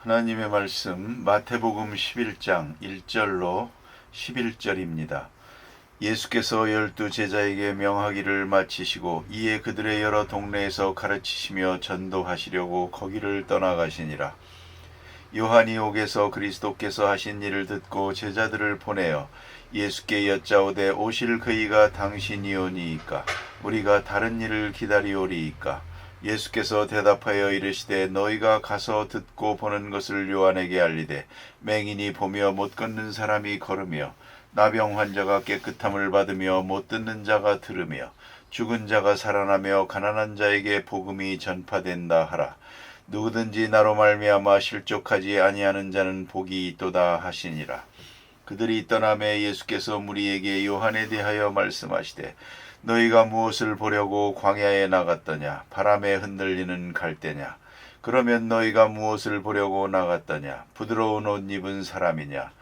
하나님의 말씀 마태복음 11장 1절로 11절입니다. 예수께서 12제자에게 명하기를 마치시고 이에 그들의 여러 동네에서 가르치시며 전도하시려고 거기를 떠나가시니라. 요한이 옥에서 그리스도께서 하신 일을 듣고 제자들을 보내어 예수께 여짜오되 오실 그이가 당신이오니이까 우리가 다른 일을 기다리오리이까. 예수께서 대답하여 이르시되 너희가 가서 듣고 보는 것을 요한에게 알리되 맹인이 보며 못 걷는 사람이 걸으며 나병 환자가 깨끗함을 받으며 못 듣는 자가 들으며 죽은 자가 살아나며 가난한 자에게 복음이 전파된다 하라. 누구든지 나로 말미암아 실족하지 아니하는 자는 복이 있도다 하시니라. 그들이 떠나매 예수께서 무리에게 요한에 대하여 말씀하시되 너희가 무엇을 보려고 광야에 나갔더냐? 바람에 흔들리는 갈대냐? 그러면 너희가 무엇을 보려고 나갔더냐? 부드러운 옷 입은 사람이냐?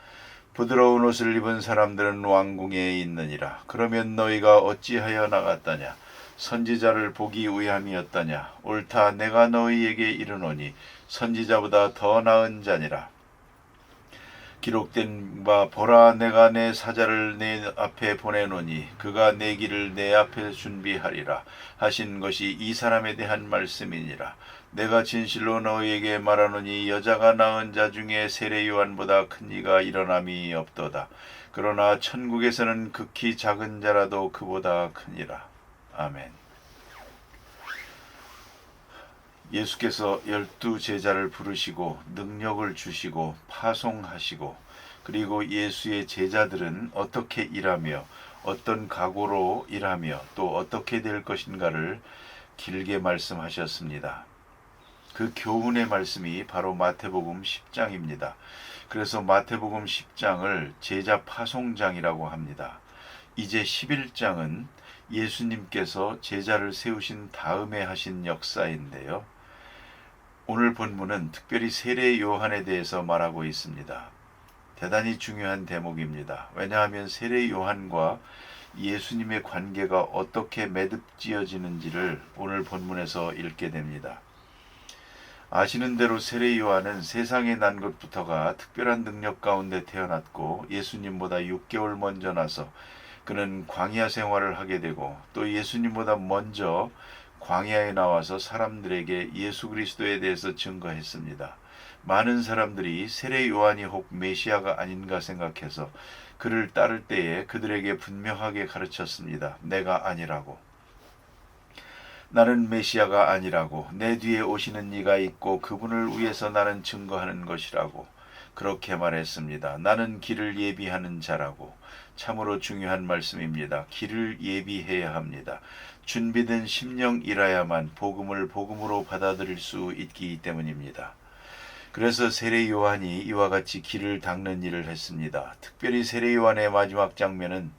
부드러운 옷을 입은 사람들은 왕궁에 있느니라. 그러면 너희가 어찌하여 나갔더냐? 선지자를 보기 위함이었더냐? 옳다, 내가 너희에게 이르노니 선지자보다 더 나은 자니라. 기록된 바 보라, 내가 내 사자를 내 앞에 보내노니 그가 내 길을 내 앞에 준비하리라 하신 것이 이 사람에 대한 말씀이니라. 내가 진실로 너희에게 말하노니 여자가 낳은 자 중에 세례 요한보다 큰 이가 일어남이 없도다. 그러나 천국에서는 극히 작은 자라도 그보다 크니라. 아멘. 예수께서 12제자를 부르시고 능력을 주시고 파송하시고 그리고 예수의 제자들은 어떻게 일하며 어떤 각오로 일하며 또 어떻게 될 것인가를 길게 말씀하셨습니다. 그 교훈의 말씀이 바로 마태복음 10장입니다. 그래서 마태복음 10장을 제자 파송장이라고 합니다. 이제 11장은 예수님께서 제자를 세우신 다음에 하신 역사인데요. 오늘 본문은 특별히 세례 요한에 대해서 말하고 있습니다. 대단히 중요한 대목입니다. 왜냐하면 세례 요한과 예수님의 관계가 어떻게 매듭지어지는지를 오늘 본문에서 읽게 됩니다. 아시는 대로 세례 요한은 세상에 난 것부터가 특별한 능력 가운데 태어났고 예수님보다 6개월 먼저 나서 그는 광야 생활을 하게 되고 또 예수님보다 먼저 광야에 나와서 사람들에게 예수 그리스도에 대해서 증거했습니다. 많은 사람들이 세례 요한이 혹 메시아가 아닌가 생각해서 그를 따를 때에 그들에게 분명하게 가르쳤습니다. 내가 아니라고. 나는 메시아가 아니라고. 내 뒤에 오시는 이가 있고 그분을 위해서 나는 증거하는 것이라고. 그렇게 말했습니다. 나는 길을 예비하는 자라고. 참으로 중요한 말씀입니다. 길을 예비해야 합니다. 준비된 심령이라야만 복음을 복음으로 받아들일 수 있기 때문입니다. 그래서 세례 요한이 이와 같이 길을 닦는 일을 했습니다. 특별히 세례 요한의 마지막 장면은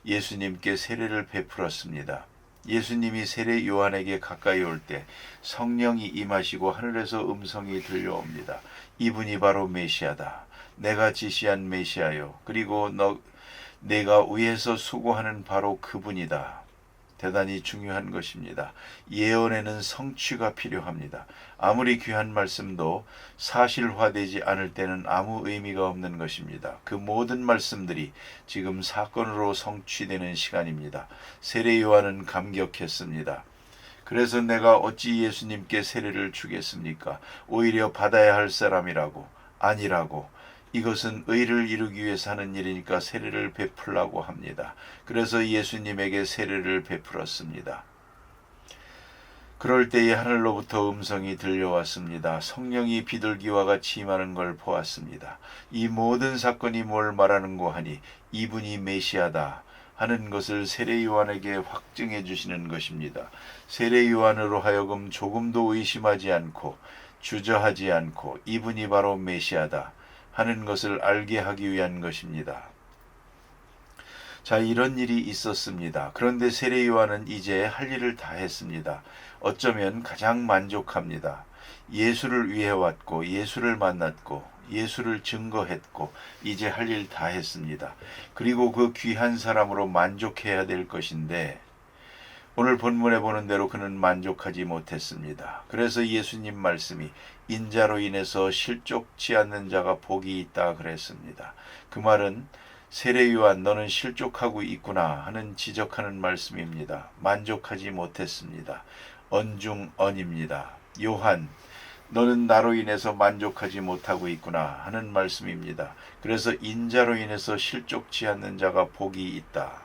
예수님께 세례를 베풀었습니다. 예수님이 세례 요한에게 가까이 올 때 성령이 임하시고 하늘에서 음성이 들려옵니다. 이분이 바로 메시아다. 내가 지시한 메시아요. 그리고 내가 위에서 수고하는 바로 그분이다. 대단히 중요한 것입니다. 예언에는 성취가 필요합니다. 아무리 귀한 말씀도 사실화되지 않을 때는 아무 의미가 없는 것입니다. 그 모든 말씀들이 지금 사건으로 성취되는 시간입니다. 세례 요한은 감격했습니다. 그래서 내가 어찌 예수님께 세례를 주겠습니까? 오히려 받아야 할 사람이라고. 아니라고. 이것은 의를 이루기 위해서 하는 일이니까 세례를 베풀라고 합니다. 그래서 예수님에게 세례를 베풀었습니다. 그럴 때에 하늘로부터 음성이 들려왔습니다. 성령이 비둘기와 같이 임하는 걸 보았습니다. 이 모든 사건이 뭘 말하는고 하니 이분이 메시아다 하는 것을 세례 요한에게 확증해 주시는 것입니다. 세례 요한으로 하여금 조금도 의심하지 않고 주저하지 않고 이분이 바로 메시아다 하는 것을 알게 하기 위한 것입니다. 자, 이런 일이 있었습니다. 그런데 세례 요한은 이제 할 일을 다 했습니다. 어쩌면 가장 만족합니다. 예수를 위해 왔고 예수를 만났고 예수를 증거했고 이제 할 일 다 했습니다. 그리고 그 귀한 사람으로 만족해야 될 것인데 오늘 본문에 보는 대로 그는 만족하지 못했습니다. 그래서 예수님 말씀이 인자로 인해서 실족치 않는 자가 복이 있다 그랬습니다. 그 말은 세례 요한 너는 실족하고 있구나 하는 지적하는 말씀입니다. 만족하지 못했습니다. 언중언입니다. 요한 너는 나로 인해서 만족하지 못하고 있구나 하는 말씀입니다. 그래서 인자로 인해서 실족치 않는 자가 복이 있다.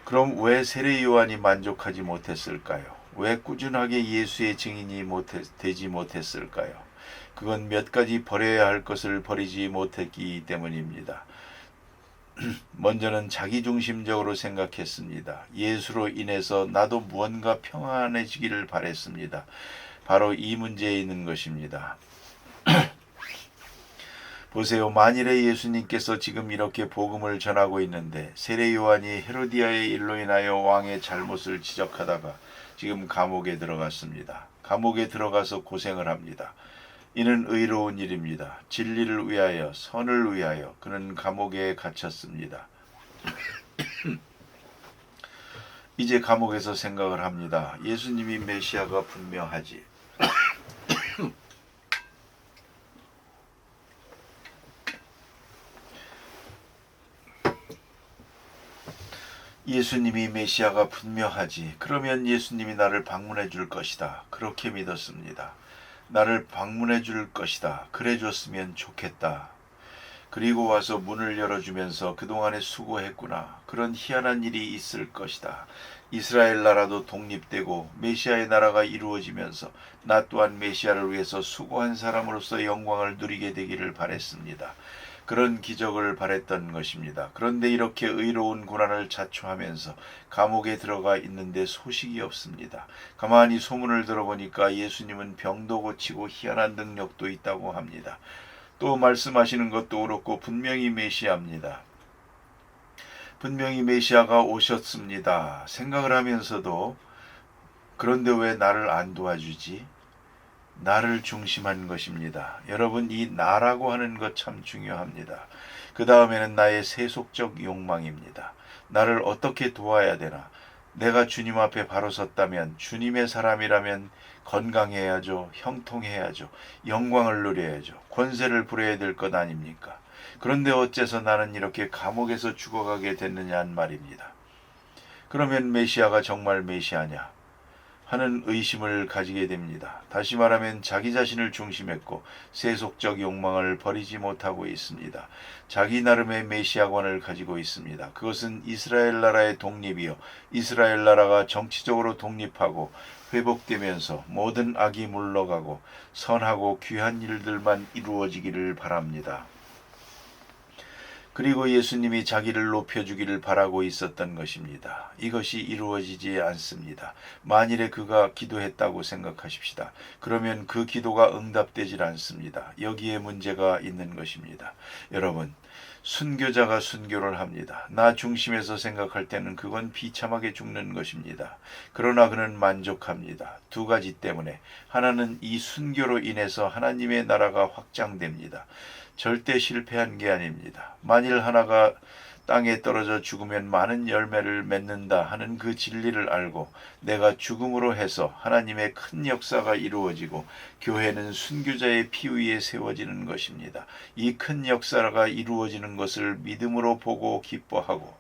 그럼 왜 세례 요한이 만족하지 못했을까요? 왜 꾸준하게 예수의 증인이 되지 못했을까요? 그건 몇 가지 버려야 할 것을 버리지 못했기 때문입니다. 먼저는 자기중심적으로 생각했습니다. 예수로 인해서 나도 무언가 평안해지기를 바랬습니다. 바로 이 문제에 있는 것입니다. 보세요. 만일에 예수님께서 지금 이렇게 복음을 전하고 있는데 세례 요한이 헤로디아의 일로 인하여 왕의 잘못을 지적하다가 지금 감옥에 들어갔습니다. 감옥에 들어가서 고생을 합니다. 이는 의로운 일입니다. 진리를 위하여 선을 위하여 그는 감옥에 갇혔습니다. 이제 감옥에서 생각을 합니다. 예수님이 메시아가 분명하지. 예수님이 메시아가 분명하지. 그러면 예수님이 나를 방문해 줄 것이다. 그렇게 믿었습니다. 나를 방문해 줄 것이다. 그래 줬으면 좋겠다. 그리고 와서 문을 열어주면서 그동안에 수고했구나. 그런 희한한 일이 있을 것이다. 이스라엘 나라도 독립되고 메시아의 나라가 이루어지면서 나 또한 메시아를 위해서 수고한 사람으로서 영광을 누리게 되기를 바랬습니다. 그런 기적을 바랬던 것입니다. 그런데 이렇게 의로운 고난을 자초하면서 감옥에 들어가 있는데 소식이 없습니다. 가만히 소문을 들어보니까 예수님은 병도 고치고 희한한 능력도 있다고 합니다. 또 말씀하시는 것도 그렇고 분명히 메시아입니다. 분명히 메시아가 오셨습니다. 생각을 하면서도 그런데 왜 나를 안 도와주지? 나를 중심한 것입니다. 여러분, 이 나라고 하는 것 참 중요합니다. 그 다음에는 나의 세속적 욕망입니다. 나를 어떻게 도와야 되나? 내가 주님 앞에 바로 섰다면, 주님의 사람이라면 건강해야죠. 형통해야죠. 영광을 누려야죠. 권세를 부려야 될 것 아닙니까? 그런데 어째서 나는 이렇게 감옥에서 죽어가게 됐느냐는 말입니다. 그러면 메시아가 정말 메시아냐? 하는 의심을 가지게 됩니다. 다시 말하면 자기 자신을 중심했고 세속적 욕망을 버리지 못하고 있습니다. 자기 나름의 메시아관을 가지고 있습니다. 그것은 이스라엘 나라의 독립이요. 이스라엘 나라가 정치적으로 독립하고 회복되면서 모든 악이 물러가고 선하고 귀한 일들만 이루어지기를 바랍니다. 그리고 예수님이 자기를 높여주기를 바라고 있었던 것입니다. 이것이 이루어지지 않습니다. 만일에 그가 기도했다고 생각하십시다. 그러면 그 기도가 응답되질 않습니다. 여기에 문제가 있는 것입니다. 여러분, 순교자가 순교를 합니다. 나 중심에서 생각할 때는 그건 비참하게 죽는 것입니다. 그러나 그는 만족합니다. 두 가지 때문에. 하나는 이 순교로 인해서 하나님의 나라가 확장됩니다. 절대 실패한 게 아닙니다. 만일 하나가 땅에 떨어져 죽으면 많은 열매를 맺는다 하는 그 진리를 알고 내가 죽음으로 해서 하나님의 큰 역사가 이루어지고 교회는 순교자의 피 위에 세워지는 것입니다. 이 큰 역사가 이루어지는 것을 믿음으로 보고 기뻐하고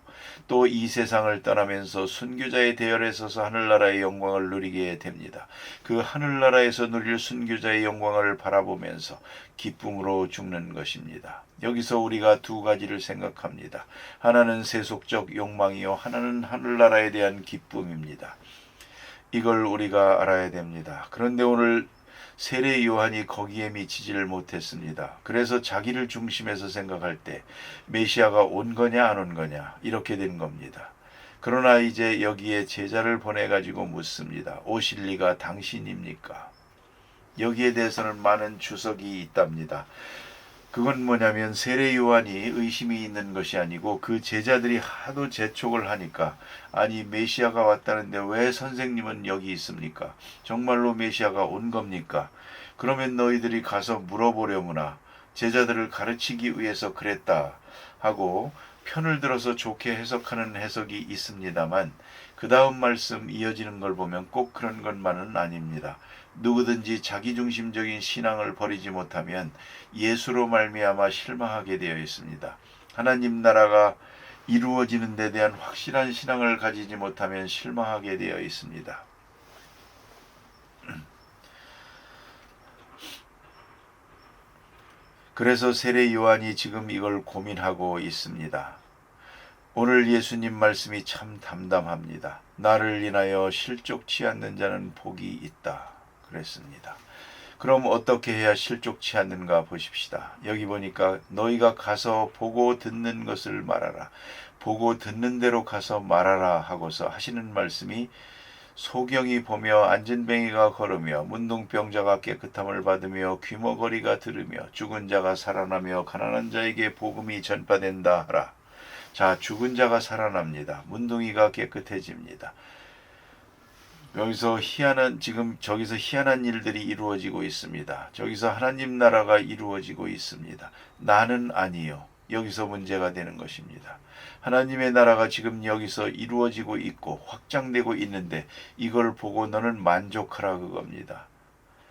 또 이 세상을 떠나면서 순교자의 대열에 서서 하늘나라의 영광을 누리게 됩니다. 그 하늘나라에서 누릴 순교자의 영광을 바라보면서 기쁨으로 죽는 것입니다. 여기서 우리가 두 가지를 생각합니다. 하나는 세속적 욕망이요, 하나는 하늘나라에 대한 기쁨입니다. 이걸 우리가 알아야 됩니다. 그런데 오늘 세례 요한이 거기에 미치지를 못했습니다. 그래서 자기를 중심에서 생각할 때 메시아가 온 거냐 안 온 거냐 이렇게 된 겁니다. 그러나 이제 여기에 제자를 보내가지고 묻습니다. 오실 리가 당신입니까? 여기에 대해서는 많은 주석이 있답니다. 그건 뭐냐면 세례 요한이 의심이 있는 것이 아니고 그 제자들이 하도 재촉을 하니까 아니 메시아가 왔다는데 왜 선생님은 여기 있습니까? 정말로 메시아가 온 겁니까? 그러면 너희들이 가서 물어보려무나 제자들을 가르치기 위해서 그랬다 하고 편을 들어서 좋게 해석하는 해석이 있습니다만 그 다음 말씀 이어지는 걸 보면 꼭 그런 것만은 아닙니다. 누구든지 자기중심적인 신앙을 버리지 못하면 예수로 말미암아 실망하게 되어 있습니다. 하나님 나라가 이루어지는 데 대한 확실한 신앙을 가지지 못하면 실망하게 되어 있습니다. 그래서 세례 요한이 지금 이걸 고민하고 있습니다. 오늘 예수님 말씀이 참 담담합니다. 나를 인하여 실족치 않는 자는 복이 있다 그랬습니다. 그럼 어떻게 해야 실족치 않는가 보십시다. 여기 보니까 너희가 가서 보고 듣는 것을 말하라. 보고 듣는 대로 가서 말하라 하고서 하시는 말씀이 소경이 보며 안진뱅이가 걸으며 문둥병자가 깨끗함을 받으며 귀머거리가 들으며 죽은 자가 살아나며 가난한 자에게 복음이 전파된다 하라. 자, 죽은 자가 살아납니다. 문둥이가 깨끗해집니다. 저기서 희한한 일들이 이루어지고 있습니다. 저기서 하나님 나라가 이루어지고 있습니다. 나는 아니요. 여기서 문제가 되는 것입니다. 하나님의 나라가 지금 여기서 이루어지고 있고 확장되고 있는데 이걸 보고 너는 만족하라 그겁니다.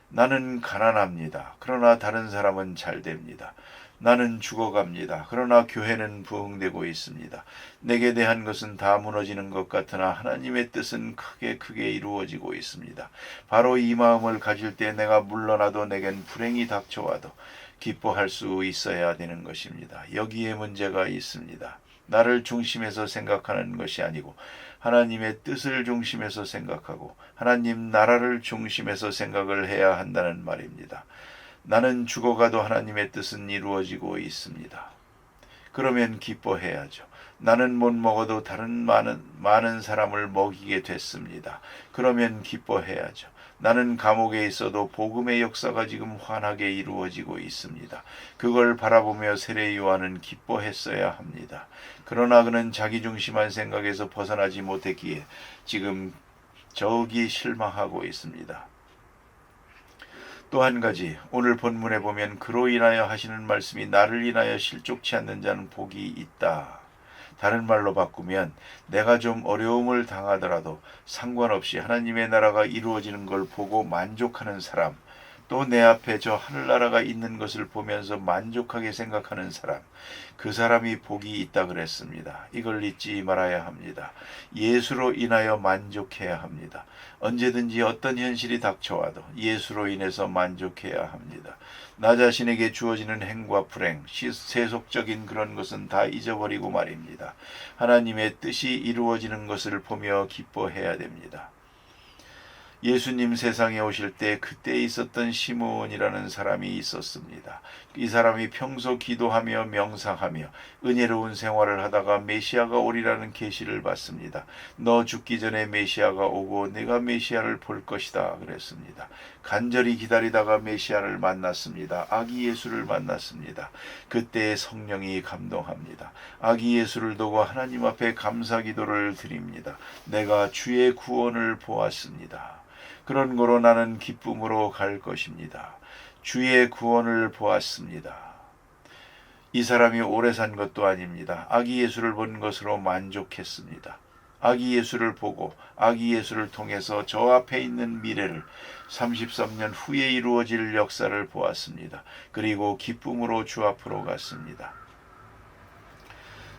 나는 가난합니다. 그러나 다른 사람은 잘 됩니다. 나는 죽어갑니다. 그러나 교회는 부흥되고 있습니다. 내게 대한 것은 다 무너지는 것 같으나 하나님의 뜻은 크게 이루어지고 있습니다. 바로 이 마음을 가질 때 내가 물러나도 내겐 불행이 닥쳐와도 기뻐할 수 있어야 되는 것입니다. 여기에 문제가 있습니다. 나를 중심에서 생각하는 것이 아니고 하나님의 뜻을 중심에서 생각하고 하나님 나라를 중심에서 생각을 해야 한다는 말입니다. 나는 죽어가도 하나님의 뜻은 이루어지고 있습니다. 그러면 기뻐해야죠. 나는 못 먹어도 다른 많은 사람을 먹이게 됐습니다. 그러면 기뻐해야죠. 나는 감옥에 있어도 복음의 역사가 지금 환하게 이루어지고 있습니다. 그걸 바라보며 세례 요한은 기뻐했어야 합니다. 그러나 그는 자기중심한 생각에서 벗어나지 못했기에 지금 저기 실망하고 있습니다. 또 한 가지 오늘 본문에 보면 그로 인하여 하시는 말씀이 나를 인하여 실족치 않는 자는 복이 있다. 다른 말로 바꾸면 내가 좀 어려움을 당하더라도 상관없이 하나님의 나라가 이루어지는 걸 보고 만족하는 사람, 또 내 앞에 저 하늘나라가 있는 것을 보면서 만족하게 생각하는 사람, 그 사람이 복이 있다 그랬습니다. 이걸 잊지 말아야 합니다. 예수로 인하여 만족해야 합니다. 언제든지 어떤 현실이 닥쳐와도 예수로 인해서 만족해야 합니다. 나 자신에게 주어지는 행과 불행, 세속적인 그런 것은 다 잊어버리고 말입니다. 하나님의 뜻이 이루어지는 것을 보며 기뻐해야 됩니다. 예수님 세상에 오실 때 그때 있었던 시므온이라는 사람이 있었습니다. 이 사람이 평소 기도하며 명상하며 은혜로운 생활을 하다가 메시아가 오리라는 계시를 받습니다. 너 죽기 전에 메시아가 오고 내가 메시아를 볼 것이다 그랬습니다. 간절히 기다리다가 메시아를 만났습니다. 아기 예수를 만났습니다. 그때 성령이 감동합니다. 아기 예수를 두고 하나님 앞에 감사 기도를 드립니다. 내가 주의 구원을 보았습니다. 그런 거로 나는 기쁨으로 갈 것입니다. 주의 구원을 보았습니다. 이 사람이 오래 산 것도 아닙니다. 아기 예수를 본 것으로 만족했습니다. 아기 예수를 보고 아기 예수를 통해서 저 앞에 있는 미래를 33년 후에 이루어질 역사를 보았습니다. 그리고 기쁨으로 주 앞으로 갔습니다.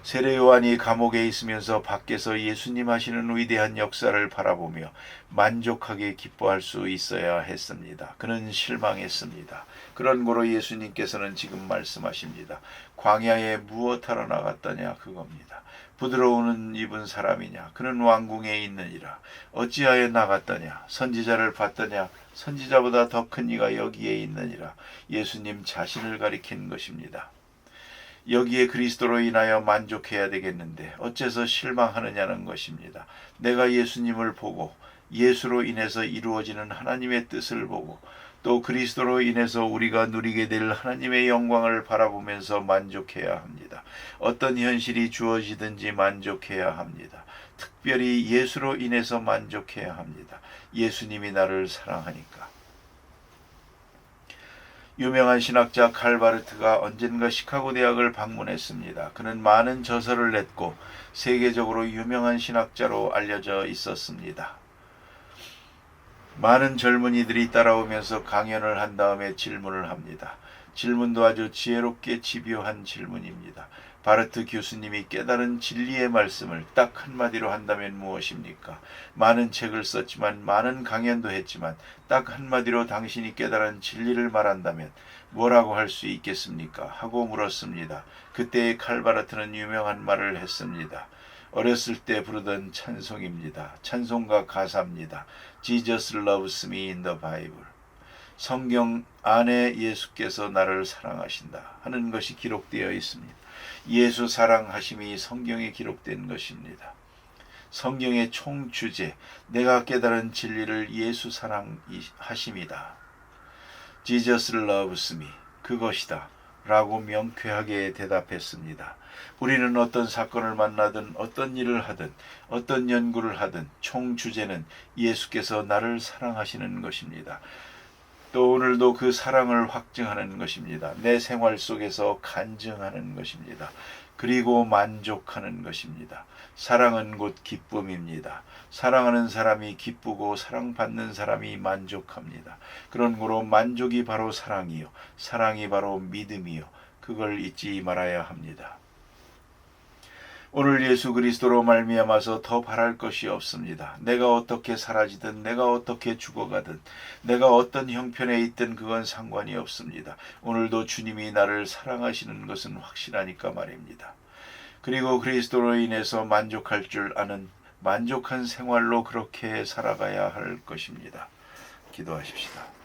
세례 요한이 감옥에 있으면서 밖에서 예수님 하시는 위대한 역사를 바라보며 만족하게 기뻐할 수 있어야 했습니다. 그는 실망했습니다. 그런 거로 예수님께서는 지금 말씀하십니다. 광야에 무엇하러 나갔더냐 그겁니다. 부드러운 입은 사람이냐 그는 왕궁에 있느니라. 어찌하여 나갔더냐 선지자를 봤더냐 선지자보다 더 큰 이가 여기에 있느니라. 예수님 자신을 가리킨 것입니다. 여기에 그리스도로 인하여 만족해야 되겠는데 어째서 실망하느냐는 것입니다. 내가 예수님을 보고 예수로 인해서 이루어지는 하나님의 뜻을 보고 또 그리스도로 인해서 우리가 누리게 될 하나님의 영광을 바라보면서 만족해야 합니다. 어떤 현실이 주어지든지 만족해야 합니다. 특별히 예수로 인해서 만족해야 합니다. 예수님이 나를 사랑하니까. 유명한 신학자 칼바르트가 언젠가 시카고 대학을 방문했습니다. 그는 많은 저서를 냈고 세계적으로 유명한 신학자로 알려져 있었습니다. 많은 젊은이들이 따라오면서 강연을 한 다음에 질문을 합니다. 질문도 아주 지혜롭게 집요한 질문입니다. 바르트 교수님이 깨달은 진리의 말씀을 딱 한마디로 한다면 무엇입니까? 많은 책을 썼지만 많은 강연도 했지만 딱 한마디로 당신이 깨달은 진리를 말한다면 뭐라고 할 수 있겠습니까? 하고 물었습니다. 그때 칼바르트는 유명한 말을 했습니다. 어렸을 때 부르던 찬송입니다. 찬송가 가사입니다. Jesus loves me in the Bible. 성경 안에 예수께서 나를 사랑하신다 하는 것이 기록되어 있습니다. 예수 사랑하심이 성경에 기록된 것입니다. 성경의 총 주제, 내가 깨달은 진리를 예수 사랑하심이다. Jesus loves me, 그것이다 라고 명쾌하게 대답했습니다. 우리는 어떤 사건을 만나든 어떤 일을 하든 어떤 연구를 하든 총 주제는 예수께서 나를 사랑하시는 것입니다. 또 오늘도 그 사랑을 확증하는 것입니다. 내 생활 속에서 간증하는 것입니다. 그리고 만족하는 것입니다. 사랑은 곧 기쁨입니다. 사랑하는 사람이 기쁘고 사랑받는 사람이 만족합니다. 그러므로 만족이 바로 사랑이요, 사랑이 바로 믿음이요, 그걸 잊지 말아야 합니다. 오늘 예수 그리스도로 말미암아서 더 바랄 것이 없습니다. 내가 어떻게 사라지든 내가 어떻게 죽어가든 내가 어떤 형편에 있든 그건 상관이 없습니다. 오늘도 주님이 나를 사랑하시는 것은 확실하니까 말입니다. 그리고 그리스도로 인해서 만족할 줄 아는 만족한 생활로 그렇게 살아가야 할 것입니다. 기도하십시다.